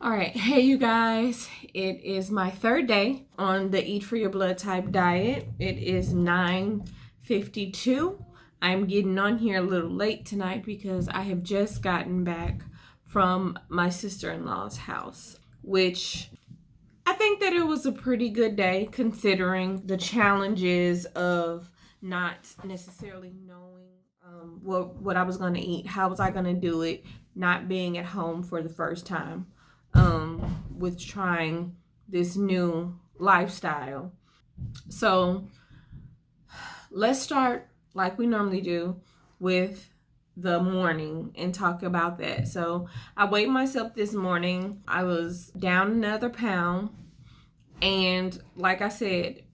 All right, hey you guys, it is my third day on the Eat for Your Blood type diet. It is 9:52. I'm getting on here a little late tonight because I have just gotten back from my sister-in-law's house, which I think that it was a pretty good day considering the challenges of not necessarily knowing what I was going to eat, how was I going to do it, not being at home for the first time with trying this new lifestyle. So let's start like we normally do with the morning and talk about that. So I weighed myself this morning. I was down another pound. And like I said,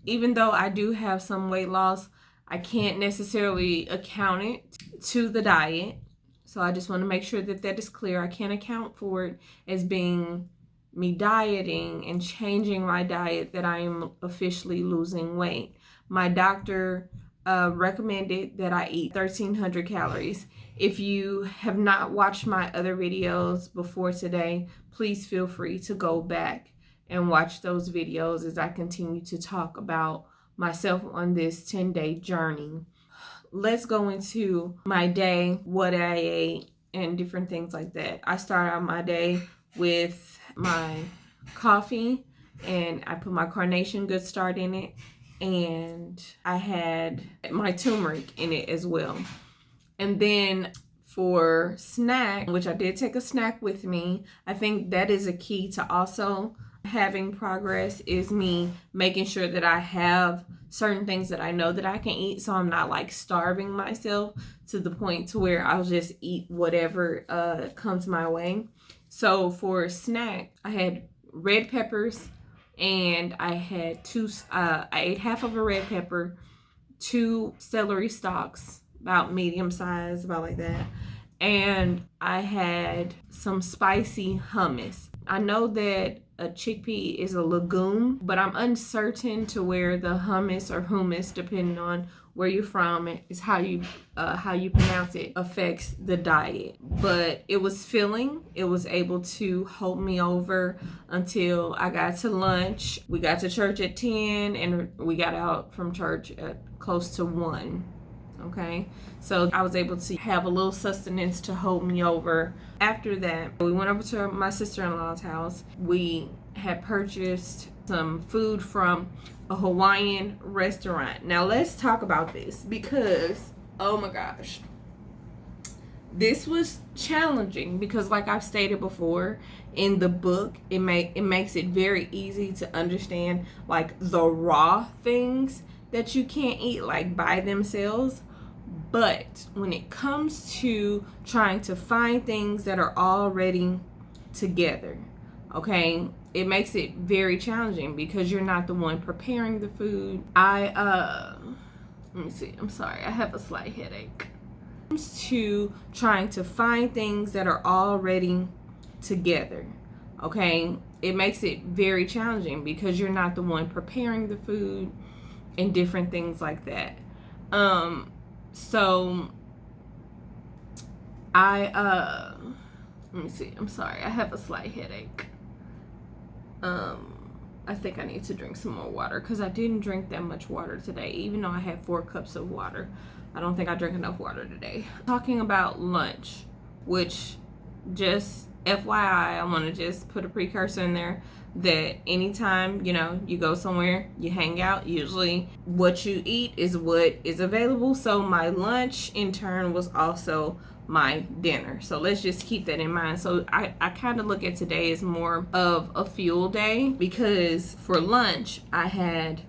even though I do have some weight loss, I can't necessarily account it to the diet. So I just want to make sure that that is clear. I can't account for it as being me dieting and changing my diet that I am officially losing weight. My doctor recommended that I eat 1,300 calories. If you have not watched my other videos before today, please feel free to go back and watch those videos as I continue to talk about myself on this 10-day journey. Let's go into my day, what I ate, and different things like that. I start out my day with my coffee, and I put my Carnation Good Start in it, and I had my turmeric in it as well. And then for snack, which I did take a snack with me, I think that is a key to also having progress, is me making sure that I have certain things that I know that I can eat, so I'm not like starving myself to the point to where I'll just eat whatever comes my way. So for snack, I had red peppers, and I had I ate half of a red pepper, 2 celery stalks, about medium size, about like that, and I had some spicy hummus. I know that a chickpea is a legume, but I'm uncertain to where the hummus or hummus, depending on where you're from, is how you pronounce it, affects the diet. But it was filling. It was able to hold me over until I got to lunch. We got to church at 10, and we got out from church at close to 1. Okay, so I was able to have a little sustenance to hold me over. After that, we went over to my sister-in-law's house. We had purchased some food from a Hawaiian restaurant. Now let's talk about this, because oh my gosh, this was challenging, because like I've stated before in the book, it makes it very easy to understand like the raw things that you can't eat like by themselves. But when it comes to trying to find things that are already together, okay, it makes it very challenging because you're not the one preparing the food. Let me see, I'm sorry, I have a slight headache. To trying to find things that are already together, okay, it makes it very challenging because you're not the one preparing the food and different things like that. So let me see, I'm sorry, I have a slight headache. I think I need to drink some more water because I didn't drink that much water today. Even though I had 4 cups of water, I don't think I drank enough water today. Talking about lunch, which, just FYI, I want to just put a precursor in there that anytime, you go somewhere, you hang out, usually what you eat is what is available. So my lunch in turn was also my dinner. So let's just keep that in mind. So I kind of look at today as more of a fuel day, because for lunch I had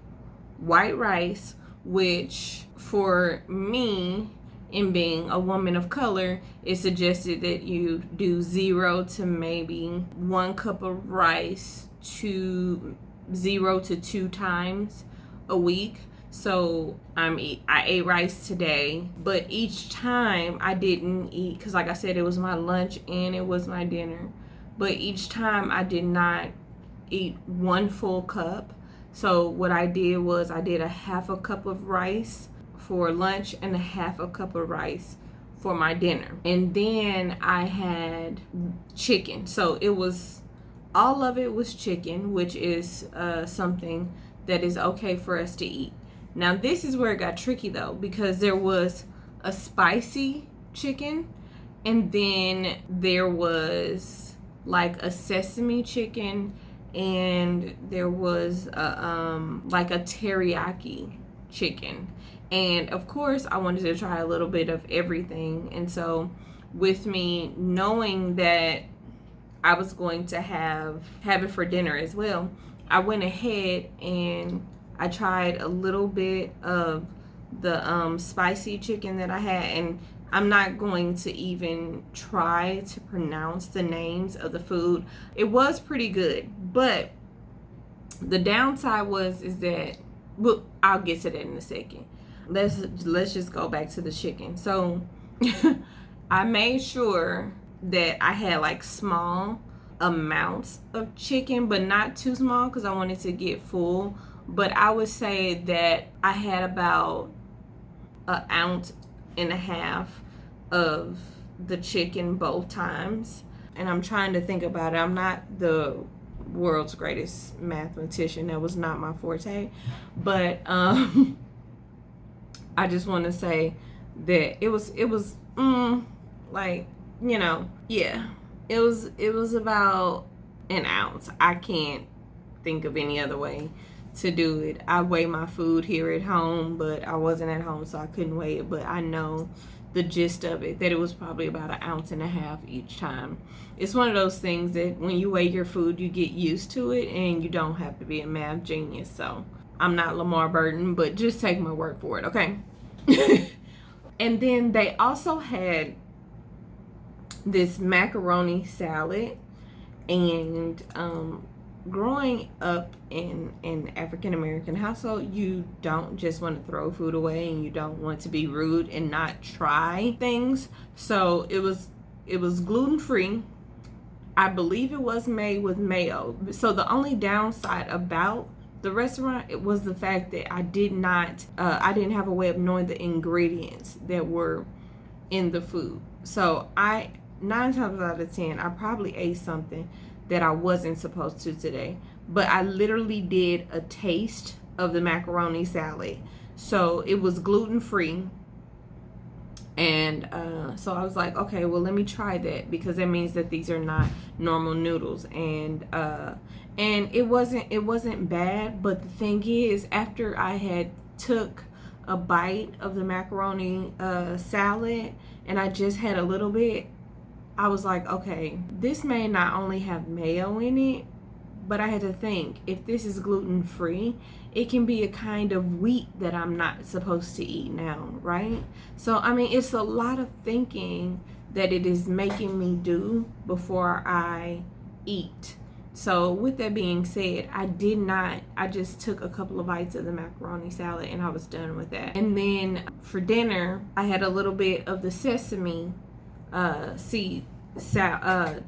white rice, which for me, in being a woman of color, it's suggested that you do 0 to maybe 1 cup of rice to 0 to 2 times a week. So I ate rice today, but each time I didn't eat, because like I said, it was my lunch and it was my dinner, but each time I did not eat 1 full cup. So what I did was I did a half a cup of rice for lunch and a half a cup of rice for my dinner. And then I had chicken. So it was, all of it was chicken, which is something that is okay for us to eat. Now this is where it got tricky though, because there was a spicy chicken, and then there was like a sesame chicken, and there was like a teriyaki chicken. And of course I wanted to try a little bit of everything. And so with me knowing that I was going to have it for dinner as well, I went ahead and I tried a little bit of the spicy chicken that I had. And I'm not going to even try to pronounce the names of the food. It was pretty good, but the downside is that, well, I'll get to that in a second. Let's just go back to the chicken. So I made sure that I had like small amounts of chicken, but not too small because I wanted to get full. But I would say that I had about 1.5 ounces of the chicken both times. And I'm trying to think about it. I'm not the world's greatest mathematician. That was not my forte. But I just want to say that it was like, you know, yeah. It was about 1 ounce. I can't think of any other way to do it. I weigh my food here at home, but I wasn't at home, so I couldn't weigh it. But I know the gist of it, that it was probably about 1.5 ounces each time. It's one of those things that when you weigh your food, you get used to it, and you don't have to be a math genius. So I'm not Lamar Burton, but just take my word for it, okay? And then they also had this macaroni salad. And growing up in an African American household, you don't just want to throw food away, and you don't want to be rude and not try things. So it was gluten free. I believe it was made with mayo. So the only downside about the restaurant, it was the fact that I didn't have a way of knowing the ingredients that were in the food. So 9 times out of 10, I probably ate something that I wasn't supposed to today. But I literally did a taste of the macaroni salad. So it was gluten free. And so I was like, okay, well, let me try that, because that means that these are not normal noodles. And it wasn't bad. But the thing is, after I had took a bite of the macaroni salad, and I just had a little bit, I was like, okay, this may not only have mayo in it, but I had to think, if this is gluten-free, it can be a kind of wheat that I'm not supposed to eat now, right? So, I mean, it's a lot of thinking that it is making me do before I eat. So, with that being said, I just took a couple of bites of the macaroni salad, and I was done with that. And then for dinner, I had a little bit of the sesame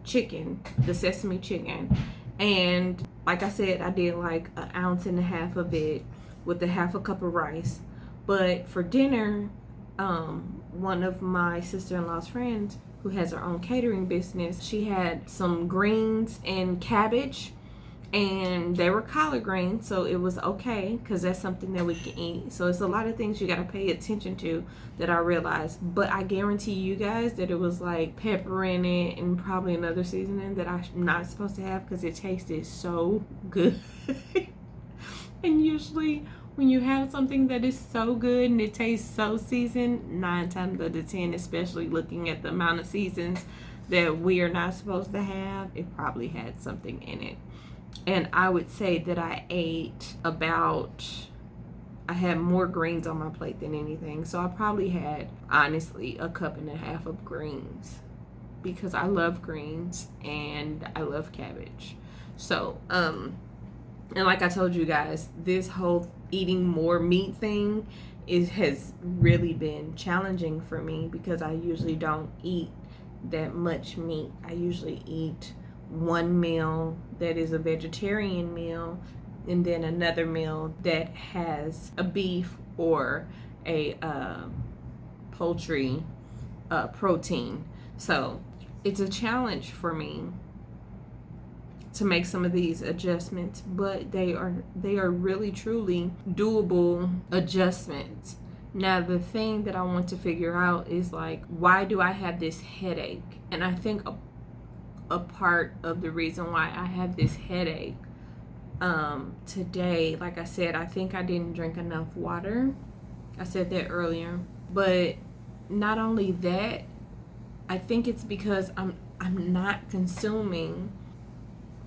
chicken, the sesame chicken. And like I said, I did like 1.5 ounces of it with a 1/2 cup of rice. But for dinner, one of my sister-in-law's friends who has her own catering business, she had some greens and cabbage, and they were collard greens, so it was okay because that's something that we can eat. So it's a lot of things you got to pay attention to that I realized. But I guarantee you guys that it was like pepper in it and probably another seasoning that I'm not supposed to have, because it tasted so good. And usually when you have something that is so good and it tastes so seasoned, 9 times out of 10, especially looking at the amount of seasons that we are not supposed to have, it probably had something in it. And I would say that I had more greens on my plate than anything. So I probably had, honestly, 1.5 cups of greens, because I love greens and I love cabbage. So, and like I told you guys, this whole eating more meat thing has really been challenging for me, because I usually don't eat that much meat. I usually eat one meal that is a vegetarian meal, and then another meal that has a beef or a poultry protein. So it's a challenge for me to make some of these adjustments, but they are really truly doable adjustments. Now the thing that I want to figure out is like, why do I have this headache? And I think a part of the reason why I have this headache today, like I said, I think I didn't drink enough water. I said that earlier. But not only that, I think it's because I'm not consuming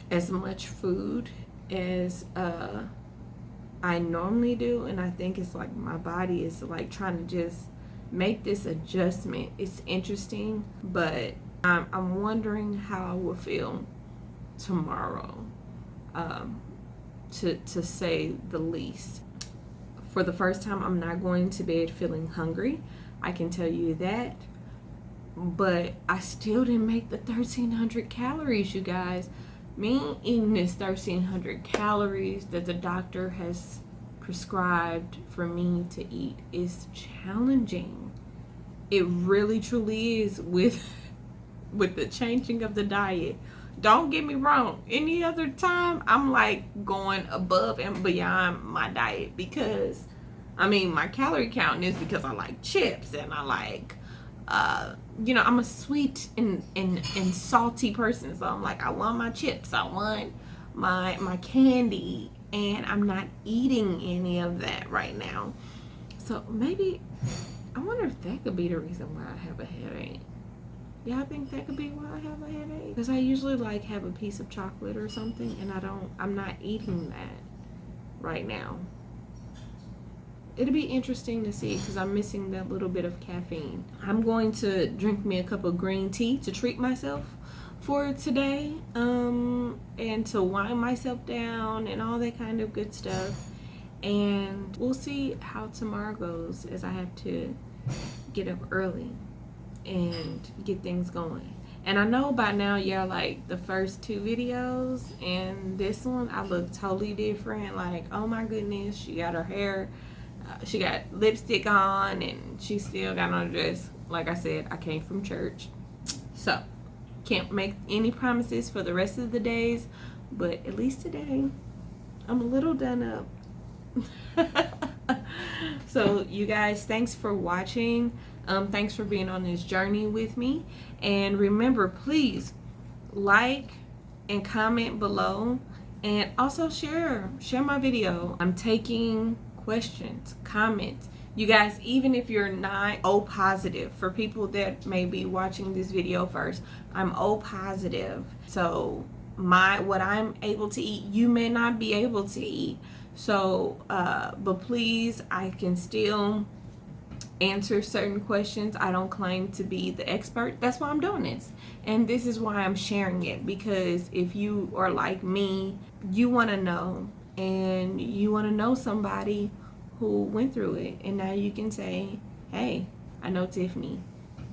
as much food as I normally do, and I think it's like my body is like trying to just make this adjustment. It's interesting, but I'm wondering how I will feel tomorrow, to say the least. For the first time, I'm not going to bed feeling hungry. I can tell you that. But I still didn't make the 1,300 calories, you guys. Me eating this 1,300 calories that the doctor has prescribed for me to eat is challenging. It really truly is with the changing of the diet. Don't get me wrong. Any other time, I'm like going above and beyond my diet because, I mean, my calorie count is because I like chips and I like, I'm a sweet and salty person. So I'm like, I want my chips. I want my candy. And I'm not eating any of that right now. So maybe, I wonder if that could be the reason why I have a headache. Yeah, I think that could be why I have a headache. Because I usually like have a piece of chocolate or something, and I'm not eating that right now. It'll be interesting to see because I'm missing that little bit of caffeine. I'm going to drink me a cup of green tea to treat myself for today, and to wind myself down and all that kind of good stuff. And we'll see how tomorrow goes, as I have to get up early and get things going. And I know by now y'all like the first two videos, and this one I look totally different. Like, oh my goodness, she got her hair, she got lipstick on, and she still got on a dress. Like I said, I came from church, so can't make any promises for the rest of the days, but at least today I'm a little done up. So you guys, thanks for watching. Thanks for being on this journey with me. And remember, please like and comment below, and also share my video. I'm taking questions, comments. You guys, even if you're not O positive, for people that may be watching this video first, I'm O positive. So what I'm able to eat, you may not be able to eat. So, but please, I can still answer certain questions. I don't claim to be the expert. That's why I'm doing this. And this is why I'm sharing it, because if you are like me, you want to know, and you want to know somebody who went through it. And now you can say, hey, I know Tiffany.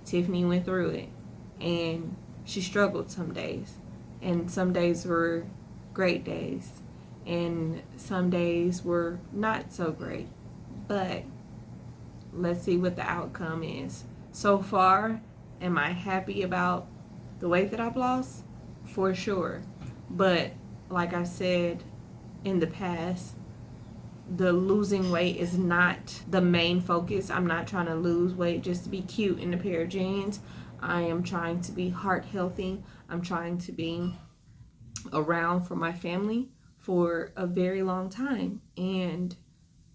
Tiffany went through it, and she struggled some days, and some days were great days, and some days were not so great. But let's see what the outcome is. So far, am I happy about the weight that I've lost? For sure. But like I said in the past, the losing weight is not the main focus. I'm not trying to lose weight just to be cute in a pair of jeans. I am trying to be heart healthy. I'm trying to be around for my family for a very long time. And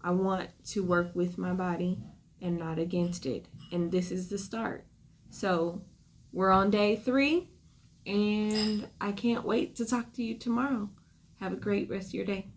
I want to work with my body and not against it. And this is the start. So we're on day 3, and I can't wait to talk to you tomorrow. Have a great rest of your day.